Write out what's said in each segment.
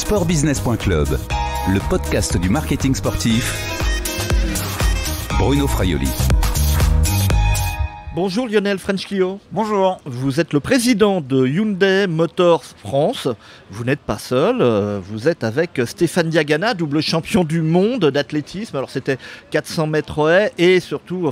Sportbusiness.club, le podcast du marketing sportif. Bruno Fraioli. Bonjour Lionel French-Clio. Bonjour. Vous êtes le président de Hyundai Motors France. Vous n'êtes pas seul, vous êtes avec Stéphane Diagana, double champion du monde d'athlétisme. Alors c'était 400 mètres haies et surtout,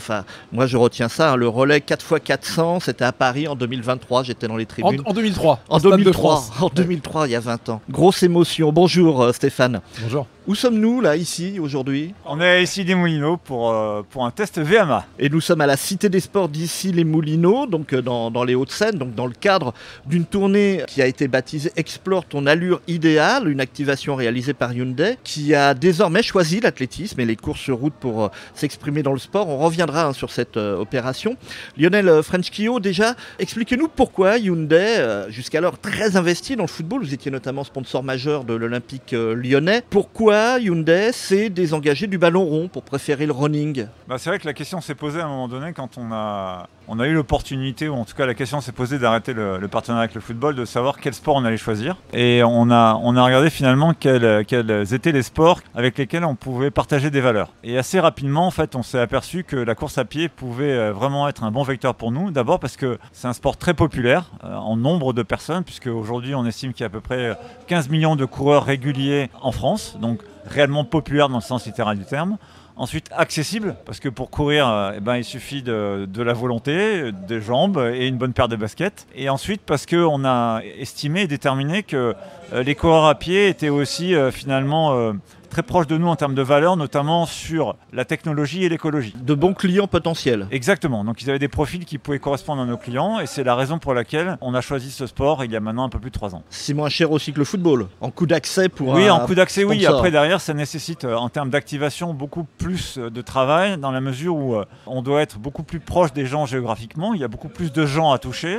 moi je retiens ça, le relais 4x400, c'était à Paris en 2023, j'étais dans les tribunes. En 2003. En 2003, il y a 20 ans. Grosse émotion. Bonjour Stéphane. Bonjour. Où sommes-nous là, ici, aujourd'hui ? On est ici des Moulineaux pour un test VMA. Et nous sommes à la Cité des Sports d'ici les Moulineaux, donc dans les Hauts-de-Seine, donc dans le cadre d'une tournée qui a été baptisée Explore ton allure idéale, une activation réalisée par Hyundai qui a désormais choisi l'athlétisme et les courses sur route pour s'exprimer dans le sport. On reviendra sur cette opération. Lionel French-Clio, déjà, expliquez-nous pourquoi Hyundai, jusqu'alors très investi dans le football, vous étiez notamment sponsor majeur de l'Olympique lyonnais, pourquoi Hyundai s'est désengagé du ballon rond pour préférer le running ? C'est vrai que la question s'est posée à un moment donné quand on a eu l'opportunité, ou en tout cas la question s'est posée d'arrêter le partenariat avec le football, de savoir quel sport on allait choisir. Et on a regardé finalement quels étaient les sports avec lesquels on pouvait partager des valeurs. Et assez rapidement, en fait, on s'est aperçu que la course à pied pouvait vraiment être un bon vecteur pour nous. D'abord parce que c'est un sport très populaire en nombre de personnes, puisque aujourd'hui on estime qu'il y a à peu près 15 millions de coureurs réguliers en France, donc réellement populaire dans le sens littéral du terme. Ensuite, accessible, parce que pour courir, il suffit de la volonté, des jambes et une bonne paire de baskets. Et ensuite, parce qu'on a estimé et déterminé que les coureurs à pied étaient aussi finalement très proches de nous en termes de valeurs, notamment sur la technologie et l'écologie. De bons clients potentiels. Exactement, donc ils avaient des profils qui pouvaient correspondre à nos clients et c'est la raison pour laquelle on a choisi ce sport il y a maintenant un peu plus de 3 ans. C'est moins cher aussi que le football, en coût d'accès pour Oui, un en coût d'accès, sponsor. oui. Après, derrière, ça nécessite en termes d'activation beaucoup plus de travail dans la mesure où on doit être beaucoup plus proche des gens géographiquement, il y a beaucoup plus de gens à toucher.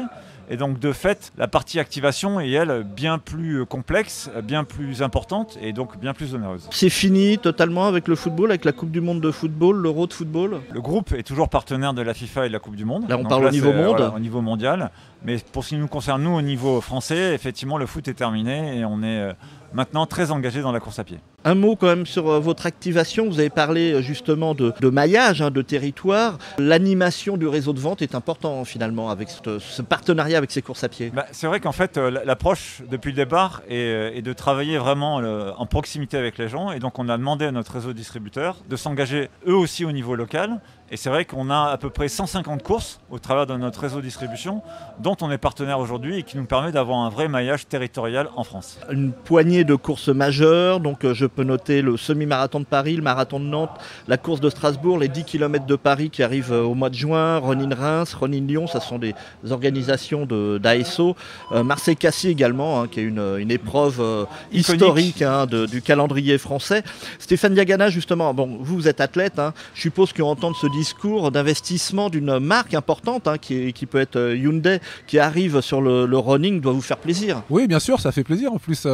Et donc de fait, la partie activation est elle bien plus complexe, bien plus importante et donc bien plus onéreuse. C'est fini totalement avec le football, avec la Coupe du Monde de football, l'Euro de football ? Le groupe est toujours partenaire de la FIFA et de la Coupe du Monde. Là on parle au niveau monde. Voilà, au niveau mondial. Mais pour ce qui nous concerne, nous, au niveau français, effectivement, le foot est terminé et on est maintenant très engagé dans la course à pied. Un mot quand même sur votre activation. Vous avez parlé justement de maillage, de territoire. L'animation du réseau de vente est important finalement avec ce partenariat avec ces courses à pied. C'est vrai qu'en fait, l'approche depuis le départ est de travailler vraiment en proximité avec les gens. Et donc, on a demandé à notre réseau de distributeurs de s'engager eux aussi au niveau local. Et c'est vrai qu'on a à peu près 150 courses au travers de notre réseau de distribution dont on est partenaire aujourd'hui et qui nous permet d'avoir un vrai maillage territorial en France. Une poignée de courses majeures, donc je peux noter le semi-marathon de Paris, le marathon de Nantes, la course de Strasbourg, les 10 km de Paris qui arrivent au mois de juin, Running-Reims, Running-Lyon, ça sont des organisations d'ASO. Marseille-Cassis également, qui est une épreuve historique du calendrier français. Stéphane Diagana, justement, vous êtes athlète, je suppose qu'entendre ce discours d'investissement d'une marque importante qui peut être Hyundai, qui arrive sur le running, doit vous faire plaisir. Oui, bien sûr, ça fait plaisir. En plus,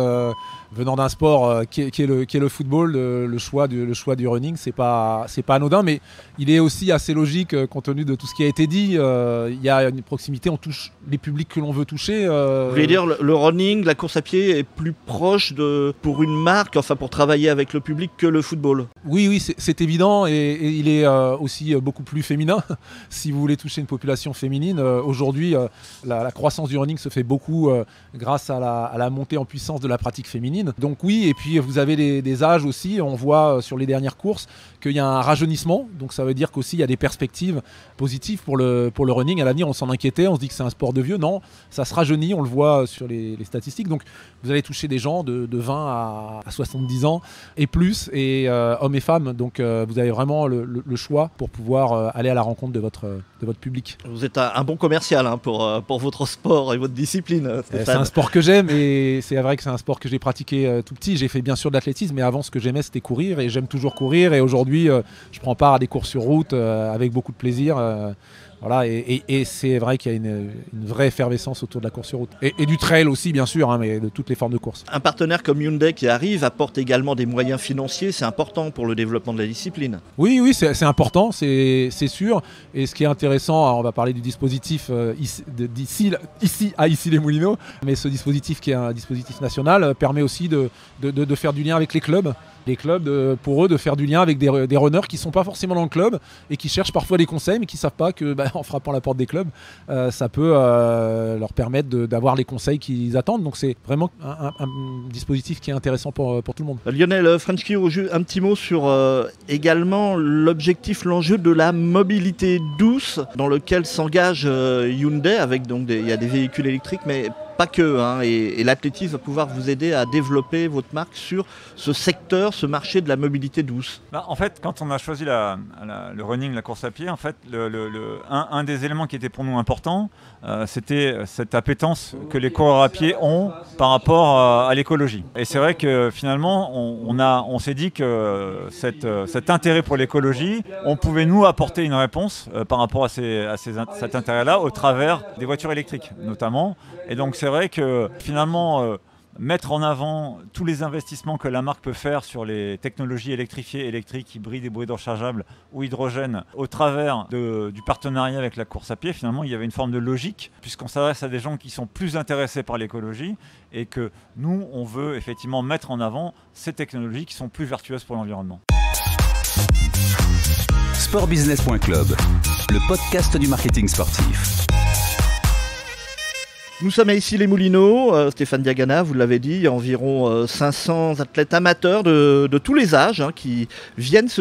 venant d'un sport qui est le football, le choix du running, c'est pas anodin, mais il est aussi assez logique compte tenu de tout ce qui a été dit. Il y a une proximité, on touche les publics que l'on veut toucher. Vous voulez dire le running, la course à pied est plus proche pour une marque, pour travailler avec le public que le football. Oui, c'est évident et il est aussi beaucoup plus féminin. Si vous voulez toucher une population féminine, aujourd'hui, la croissance du running se fait beaucoup grâce à la montée en puissance de la pratique féminine. Donc oui, et puis vous avez des âges aussi, on voit sur les dernières courses qu'il y a un rajeunissement, donc ça veut dire qu'aussi il y a des perspectives positives pour le running. À l'avenir, on s'en inquiétait, on se dit que c'est un sport de vieux. Non, ça se rajeunit, on le voit sur les statistiques. Donc vous allez toucher des gens de 20 à 70 ans et plus, et hommes et femmes. Donc vous avez vraiment le choix pour pouvoir aller à la rencontre de votre public. Vous êtes un bon commercial pour votre sport et votre discipline, Stéphane. C'est un sport que j'aime et c'est vrai que c'est un sport que j'ai pratiqué tout petit. J'ai fait bien sûr de l'athlétisme, mais avant ce que j'aimais c'était courir et j'aime toujours courir. Et aujourd'hui je prends part à des courses sur route avec beaucoup de plaisir. Voilà, et c'est vrai qu'il y a une vraie effervescence autour de la course sur route. Et du trail aussi, bien sûr, hein, mais de toutes les formes de course. Un partenaire comme Hyundai qui arrive apporte également des moyens financiers, c'est important pour le développement de la discipline. Oui, c'est important, c'est sûr. Et ce qui est intéressant, alors on va parler du dispositif ici à Issy-les-Moulineaux, mais ce dispositif qui est un dispositif national permet aussi de faire du lien avec les clubs. Les clubs, pour eux, de faire du lien avec des runners qui ne sont pas forcément dans le club et qui cherchent parfois des conseils, mais qui ne savent pas que en frappant la porte des clubs, ça peut leur permettre d'avoir les conseils qu'ils attendent. Donc c'est vraiment un dispositif qui est intéressant pour tout le monde. Lionel Frenchkio, un petit mot sur également l'objectif, l'enjeu de la mobilité douce dans lequel s'engage Hyundai avec il y a des véhicules électriques, mais pas que, hein, et l'athlétisme va pouvoir vous aider à développer votre marque sur ce secteur, ce marché de la mobilité douce. En fait, quand on a choisi le running, la course à pied, en fait, un des éléments qui était pour nous important, c'était cette appétence que les coureurs à pied ont par rapport à l'écologie. Et c'est vrai que finalement, on s'est dit que cet intérêt pour l'écologie, on pouvait nous apporter une réponse par rapport à cet intérêt-là au travers des voitures électriques, notamment. Et donc c'est vrai que finalement, mettre en avant tous les investissements que la marque peut faire sur les technologies électrifiées, électriques, hybrides, hybrides rechargeables ou hydrogène au travers du partenariat avec la course à pied, finalement il y avait une forme de logique puisqu'on s'adresse à des gens qui sont plus intéressés par l'écologie et que nous on veut effectivement mettre en avant ces technologies qui sont plus vertueuses pour l'environnement. Sportbusiness.club, le podcast du marketing sportif. Nous sommes à Issy-les-Moulineaux, Stéphane Diagana, vous l'avez dit, il y a environ 500 athlètes amateurs de tous les âges qui viennent se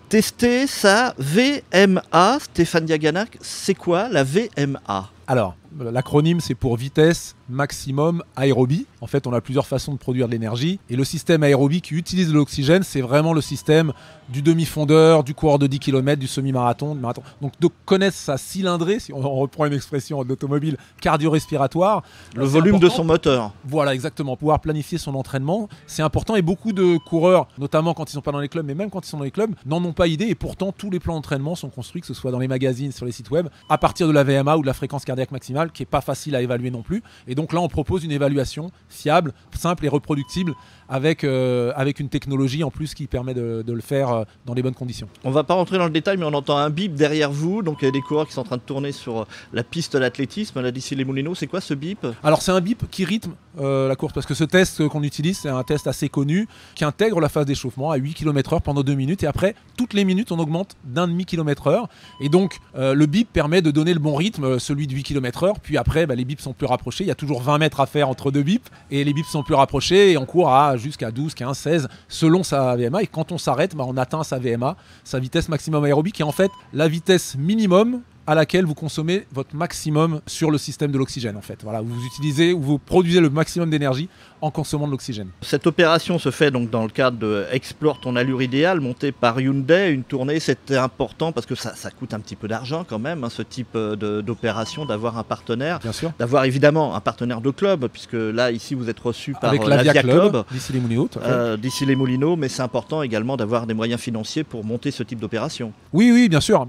tester sa VMA. Stéphane Diagana, c'est quoi la VMA ? Alors, l'acronyme c'est pour vitesse maximum aérobie. En fait, on a plusieurs façons de produire de l'énergie. Et le système aérobie qui utilise de l'oxygène, c'est vraiment le système du demi-fondeur, du coureur de 10 km, du semi-marathon, du marathon. Donc de connaître sa cylindrée, si on reprend une expression d'automobile, cardio-respiratoire. Le volume de son moteur. Voilà, exactement. Pouvoir planifier son entraînement, c'est important. Et beaucoup de coureurs, notamment quand ils ne sont pas dans les clubs, mais même quand ils sont dans les clubs, n'en ont pas idée. Et pourtant, tous les plans d'entraînement sont construits, que ce soit dans les magazines, sur les sites web, à partir de la VMA ou de la fréquence cardiaque maximale, qui n'est pas facile à évaluer non plus. Et donc là, on propose une évaluation fiable, simple et reproductible avec une technologie en plus qui permet de le faire dans les bonnes conditions. On ne va pas rentrer dans le détail, mais on entend un bip derrière vous. Donc il y a des coureurs qui sont en train de tourner sur la piste d'athlétisme là d'Issy-les-Moulineaux. C'est quoi ce bip ? Alors c'est un bip qui rythme la course, parce que ce test qu'on utilise, c'est un test assez connu qui intègre la phase d'échauffement à 8 km/h pendant 2 minutes, et après, toutes les minutes, on augmente d'1,5 km/h. Et donc le bip permet de donner le bon rythme, celui de 8 km/h. Puis après, les bips sont plus rapprochés. Il y a toujours 20 mètres à faire entre deux bips, et les bips sont plus rapprochés, et on court jusqu'à 12, 15, 16, selon sa VMA. Et quand on s'arrête, on atteint sa VMA, sa vitesse maximum aérobie, qui est en fait la vitesse minimum à laquelle vous consommez votre maximum sur le système de l'oxygène. En fait. Voilà, vous produisez le maximum d'énergie en consommant de l'oxygène. Cette opération se fait donc dans le cadre de Explore ton allure idéale, montée par Hyundai. Une tournée, c'était important parce que ça coûte un petit peu d'argent quand même, ce type d'opération, d'avoir un partenaire. Bien sûr. D'avoir évidemment un partenaire de club, puisque là, ici, vous êtes reçu par l'Avia Club d'Issy-les-Moulineaux. Mais c'est important également d'avoir des moyens financiers pour monter ce type d'opération. Oui, bien sûr.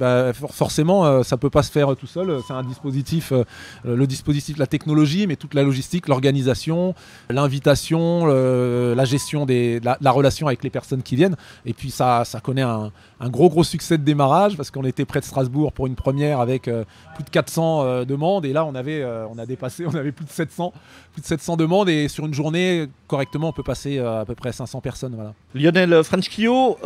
Forcément, ça peut pas se faire tout seul. C'est un dispositif, le dispositif, la technologie, mais toute la logistique, l'organisation, l'invitation, la gestion la relation avec les personnes qui viennent. Et puis ça connaît un gros succès de démarrage, parce qu'on était près de Strasbourg pour une première avec plus de 400 demandes, et là on avait plus de 700 demandes, et sur une journée correctement on peut passer à peu près 500 personnes. Voilà. Lionel Frenchkio,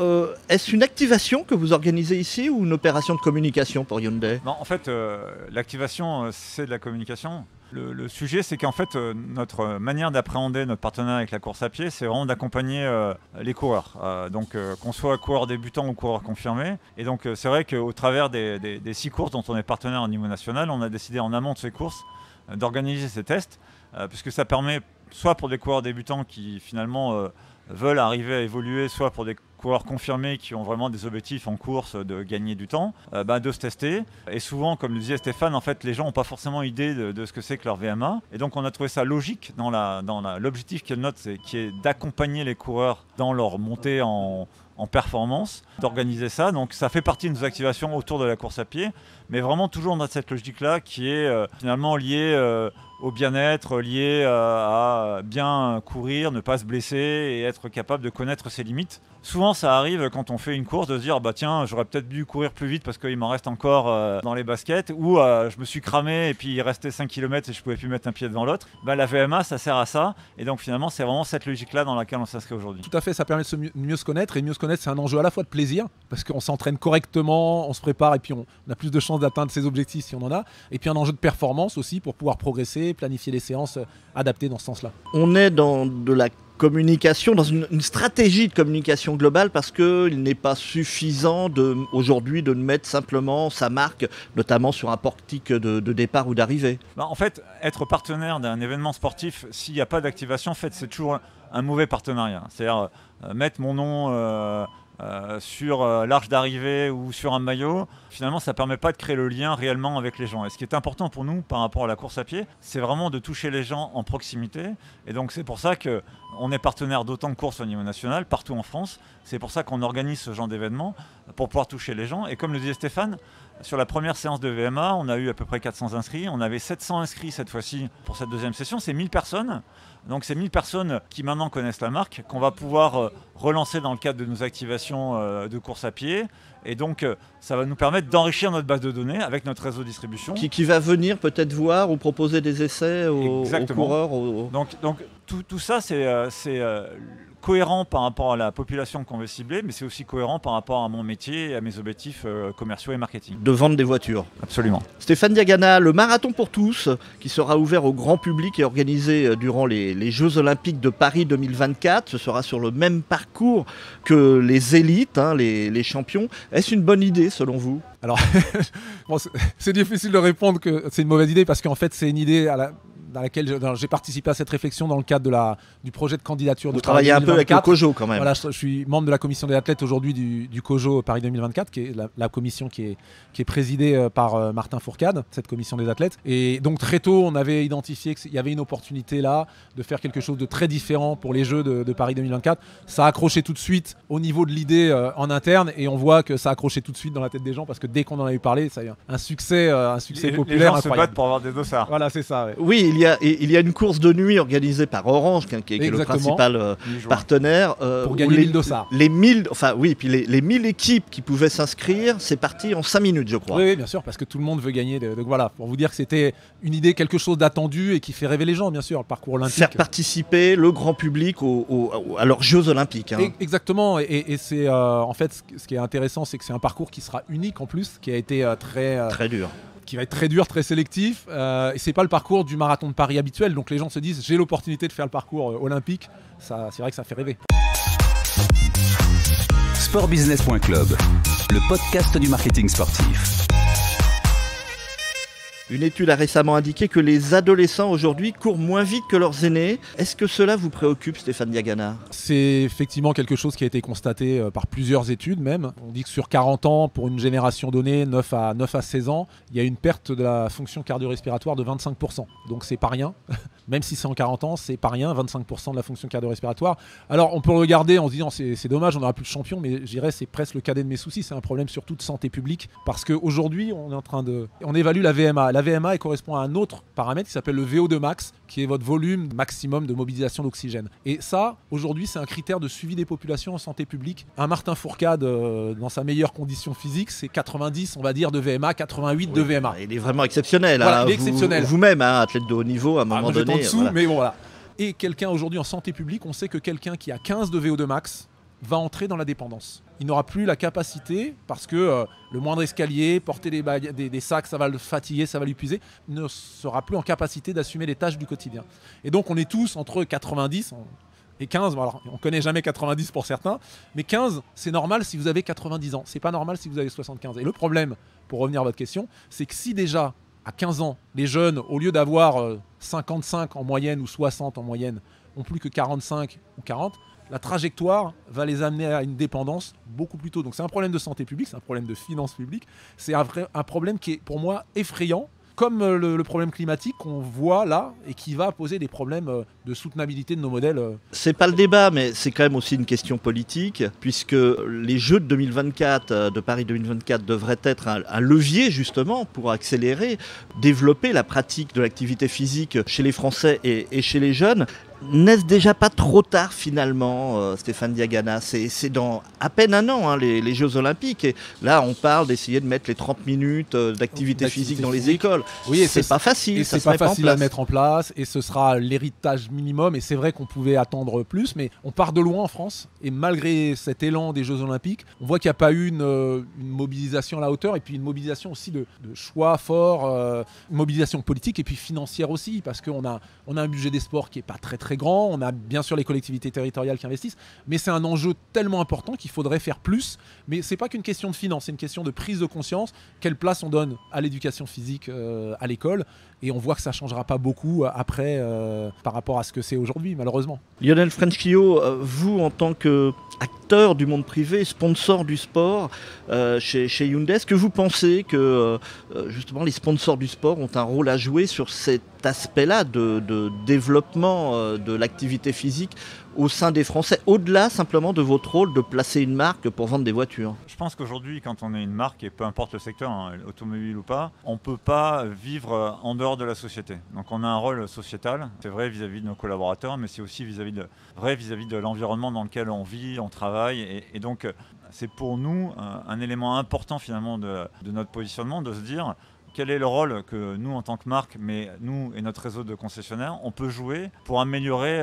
est-ce une activation que vous organisez ici ou une opération de communication pour Hyundai ? Non, en fait, l'activation, c'est de la communication. Le sujet, c'est qu'en fait, notre manière d'appréhender notre partenariat avec la course à pied, c'est vraiment d'accompagner les coureurs. Donc, qu'on soit coureur débutant ou coureur confirmé. Et donc, c'est vrai qu'au travers des 6 courses dont on est partenaire au niveau national, on a décidé en amont de ces courses d'organiser ces tests, puisque ça permet, soit pour des coureurs débutants qui finalement veulent arriver à évoluer, soit pour des coureurs confirmés qui ont vraiment des objectifs en course de gagner du temps, de se tester. Et souvent, comme le disait Stéphane, en fait, les gens n'ont pas forcément idée de ce que c'est que leur VMA. Et donc, on a trouvé ça logique dans l'objectif qui est le nôtre, qui est d'accompagner les coureurs dans leur montée en en performance, d'organiser ça. Donc ça fait partie de nos activations autour de la course à pied, mais vraiment toujours dans cette logique-là qui est finalement liée au bien-être, lié à bien courir, ne pas se blesser et être capable de connaître ses limites. Souvent, ça arrive quand on fait une course de se dire bah tiens, j'aurais peut-être dû courir plus vite parce qu'il m'en reste encore dans les baskets, ou je me suis cramé et puis il restait 5 km et je pouvais plus mettre un pied devant l'autre. Bah, la VMA, ça sert à ça, et donc finalement, c'est vraiment cette logique-là dans laquelle on s'inscrit aujourd'hui. Tout à fait, ça permet de mieux se connaître, et mieux se connaître, c'est un enjeu à la fois de plaisir, parce qu'on s'entraîne correctement, on se prépare et puis on a plus de chances d'atteindre ses objectifs si on en a, et puis un enjeu de performance aussi pour pouvoir progresser, planifier les séances adaptées dans ce sens-là. On est dans de la communication, dans une stratégie de communication globale, parce qu'il n'est pas suffisant aujourd'hui de mettre simplement sa marque, notamment sur un portique de départ ou d'arrivée. Bah, en fait, être partenaire d'un événement sportif, s'il n'y a pas d'activation, en fait, c'est toujours un mauvais partenariat. C'est-à-dire mettre mon nom sur l'arche d'arrivée ou sur un maillot, finalement ça ne permet pas de créer le lien réellement avec les gens. Et ce qui est important pour nous par rapport à la course à pied, c'est vraiment de toucher les gens en proximité. Et donc c'est pour ça qu'on est partenaire d'autant de courses au niveau national, partout en France. C'est pour ça qu'on organise ce genre d'événements, pour pouvoir toucher les gens. Et comme le disait Stéphane, sur la première séance de VMA, on a eu à peu près 400 inscrits. On avait 700 inscrits cette fois-ci pour cette deuxième session. C'est 1000 personnes. Donc c'est 1000 personnes qui maintenant connaissent la marque, qu'on va pouvoir relancer dans le cadre de nos activations de course à pied. Et donc ça va nous permettre d'enrichir notre base de données avec notre réseau de distribution. Qui va venir peut-être voir ou proposer des essais aux coureurs. Donc tout ça, c'est cohérent par rapport à la population qu'on veut cibler, mais c'est aussi cohérent par rapport à mon métier et à mes objectifs commerciaux et marketing. De vendre des voitures. Absolument. Stéphane Diagana, le marathon pour tous, qui sera ouvert au grand public et organisé durant les Jeux Olympiques de Paris 2024. Ce sera sur le même parcours que les élites, les champions. Est-ce une bonne idée selon vous ? Alors, bon, c'est difficile de répondre que c'est une mauvaise idée, parce qu'en fait c'est une idée dans laquelle j'ai participé à cette réflexion dans le cadre du projet de candidature. Vous travaillez un peu avec le COJO quand même. Voilà, je suis membre de la commission des athlètes aujourd'hui du COJO Paris 2024, qui est la commission qui est présidée par Martin Fourcade, cette commission des athlètes. Et donc très tôt, on avait identifié qu'il y avait une opportunité là de faire quelque chose de très différent pour les Jeux de Paris 2024. Ça a accroché tout de suite au niveau de l'idée en interne, et on voit que ça a accroché tout de suite dans la tête des gens, parce que dès qu'on en a eu parlé, ça a eu un succès populaire les gens incroyable. se battent pour avoir des dossards. Voilà, c'est ça. Ouais. Oui, il y a une course de nuit organisée par Orange, qui est le principal partenaire. Pour gagner 1000 dossards. Les 1000, puis les 1000 équipes qui pouvaient s'inscrire, c'est parti en 5 minutes, je crois. Oui, bien sûr, parce que tout le monde veut gagner. Donc voilà, pour vous dire que c'était une idée, quelque chose d'attendu et qui fait rêver les gens, bien sûr, le parcours olympique. Faire participer le grand public à leurs Jeux Olympiques. Exactement, et c'est en fait ce qui est intéressant, c'est que c'est un parcours qui sera unique en plus, qui a été très dur. Qui va être très dur, très sélectif, et c'est pas le parcours du marathon de Paris habituel, donc les gens se disent j'ai l'opportunité de faire le parcours olympique, ça, c'est vrai que ça fait rêver. Sportbusiness.club, le podcast du marketing sportif. Une étude a récemment indiqué que les adolescents aujourd'hui courent moins vite que leurs aînés. Est-ce que cela vous préoccupe, Stéphane Diagana ? C'est effectivement quelque chose qui a été constaté par plusieurs études même. On dit que sur 40 ans, pour une génération donnée, 9 à 16 ans, il y a une perte de la fonction cardio-respiratoire de 25%. Donc c'est pas rien. Même si c'est en 40 ans, c'est pas rien, 25% de la fonction cardio-respiratoire. Alors on peut le regarder en se disant c'est dommage, on n'aura plus de champion, mais je dirais c'est presque le cadet de mes soucis. C'est un problème surtout de santé publique, parce qu'aujourd'hui on évalue la VMA. La VMA, elle correspond à un autre paramètre qui s'appelle le VO2 max, qui est votre volume maximum de mobilisation d'oxygène. Et ça, aujourd'hui, c'est un critère de suivi des populations en santé publique. Un Martin Fourcade, dans sa meilleure condition physique, c'est 90, on va dire, de VMA, 88 de VMA. Il est vraiment exceptionnel. Voilà, il est exceptionnel. Vous-même, athlète de haut niveau, à un moment donné. En dessous, voilà. Mais bon, voilà. Et quelqu'un aujourd'hui en santé publique, on sait que quelqu'un qui a 15 de VO2 max va entrer dans la dépendance. Il n'aura plus la capacité, parce que le moindre escalier, porter des sacs, ça va le fatiguer, ça va l'épuiser, ne sera plus en capacité d'assumer les tâches du quotidien. Et donc on est tous entre 90 et 15, alors on ne connaît jamais 90 pour certains, mais 15 c'est normal si vous avez 90 ans, c'est pas normal si vous avez 75. Et le problème, pour revenir à votre question, c'est que si déjà à 15 ans, les jeunes, au lieu d'avoir 55 en moyenne ou 60 en moyenne, ont plus que 45 ou 40, la trajectoire va les amener à une dépendance beaucoup plus tôt. Donc c'est un problème de santé publique, c'est un problème de finances publiques, c'est un problème qui est pour moi effrayant, comme le problème climatique qu'on voit là et qui va poser des problèmes de soutenabilité de nos modèles. C'est pas le débat, mais c'est quand même aussi une question politique, puisque les Jeux de 2024, de Paris 2024, devraient être un levier justement pour accélérer, développer la pratique de l'activité physique chez les Français et chez les jeunes. N'est-ce déjà pas trop tard finalement, Stéphane Diagana? C'est dans à peine un an les Jeux Olympiques, et là on parle d'essayer de mettre les 30 minutes d'activité physique dans les écoles. Oui, et c'est pas facile, et ça c'est pas facile à à mettre en place, et ce sera l'héritage minimum, et c'est vrai qu'on pouvait attendre plus, mais on part de loin en France, et malgré cet élan des Jeux Olympiques, on voit qu'il n'y a pas eu une mobilisation à la hauteur, et puis une mobilisation aussi de choix forts, une mobilisation politique et puis financière aussi, parce qu'on a un budget des sports qui est pas très grand, on a bien sûr les collectivités territoriales qui investissent, mais c'est un enjeu tellement important qu'il faudrait faire plus. Mais c'est pas qu'une question de finance, c'est une question de prise de conscience, quelle place on donne à l'éducation physique à l'école, et on voit que ça changera pas beaucoup après par rapport à ce que c'est aujourd'hui, malheureusement. Lionel Frenschio, vous en tant qu'acteur du monde privé, sponsor du sport chez Hyundai, est-ce que vous pensez que justement les sponsors du sport ont un rôle à jouer sur cet aspect-là de développement de l'activité physique au sein des Français, au-delà simplement de votre rôle de placer une marque pour vendre des voitures? Je pense qu'aujourd'hui, quand on est une marque, et peu importe le secteur, automobile ou pas, on ne peut pas vivre en dehors de la société. Donc on a un rôle sociétal, c'est vrai vis-à-vis de nos collaborateurs, mais c'est aussi vis-à-vis de l'environnement dans lequel on vit, on travaille. Et donc c'est pour nous un élément important finalement de notre positionnement, de se dire quel est le rôle que nous, en tant que marque, mais nous et notre réseau de concessionnaires, on peut jouer pour améliorer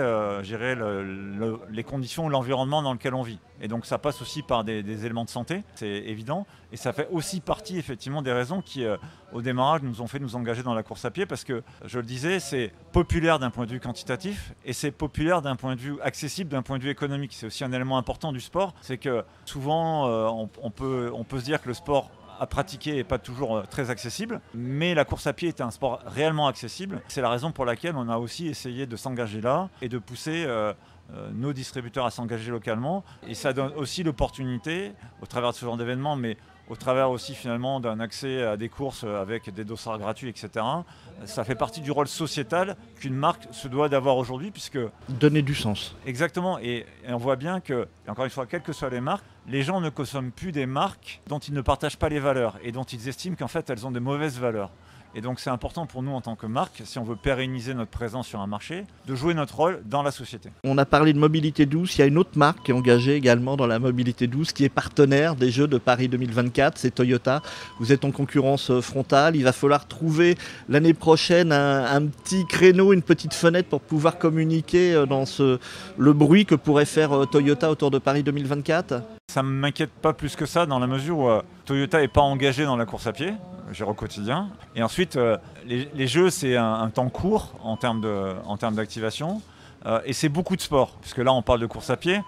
les conditions, l'environnement dans lequel on vit. Et donc ça passe aussi par des éléments de santé, c'est évident. Et ça fait aussi partie effectivement des raisons qui, au démarrage, nous ont fait nous engager dans la course à pied, parce que, je le disais, c'est populaire d'un point de vue quantitatif et c'est populaire d'un point de vue accessible, d'un point de vue économique. C'est aussi un élément important du sport, c'est que souvent on peut se dire que le sport à pratiquer n'est pas toujours très accessible, mais la course à pied est un sport réellement accessible. C'est la raison pour laquelle on a aussi essayé de s'engager là et de pousser nos distributeurs à s'engager localement. Et ça donne aussi l'opportunité, au travers de ce genre d'événements, mais au travers aussi finalement d'un accès à des courses avec des dossards gratuits, etc. Ça fait partie du rôle sociétal qu'une marque se doit d'avoir aujourd'hui, puisque... Donner du sens. Exactement, et on voit bien que, et encore une fois, quelles que soient les marques, les gens ne consomment plus des marques dont ils ne partagent pas les valeurs et dont ils estiment qu'en fait elles ont des mauvaises valeurs. Et donc c'est important pour nous en tant que marque, si on veut pérenniser notre présence sur un marché, de jouer notre rôle dans la société. On a parlé de mobilité douce, il y a une autre marque qui est engagée également dans la mobilité douce, qui est partenaire des Jeux de Paris 2024, c'est Toyota. Vous êtes en concurrence frontale, il va falloir trouver l'année prochaine un petit créneau, une petite fenêtre pour pouvoir communiquer dans le bruit que pourrait faire Toyota autour de Paris 2024. Ça ne m'inquiète pas plus que ça, dans la mesure où Toyota n'est pas engagé dans la course à pied, gère au quotidien. Et ensuite, les Jeux, c'est un temps court en termes d'activation. Et c'est beaucoup de sport, puisque là, on parle de course à pied.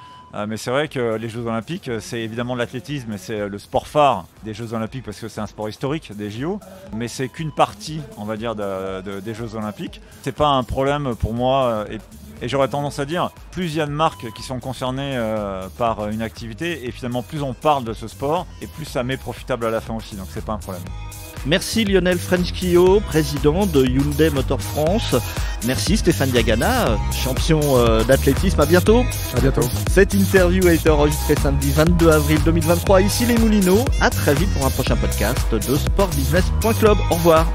Mais c'est vrai que les Jeux Olympiques, c'est évidemment l'athlétisme, et c'est le sport phare des Jeux Olympiques, parce que c'est un sport historique des JO. Mais c'est qu'une partie, on va dire, des Jeux Olympiques. C'est pas un problème pour moi. Et j'aurais tendance à dire, plus il y a de marques qui sont concernées par une activité, et finalement plus on parle de ce sport, et plus ça m'est profitable à la fin aussi, donc c'est pas un problème. Merci Lionel Frenschio, président de Hyundai Motor France. Merci Stéphane Diagana, champion d'athlétisme. À bientôt. À bientôt. Cette interview a été enregistrée samedi 22 avril 2023 ici les Moulineaux. À très vite pour un prochain podcast de sportbusiness.club. Au revoir.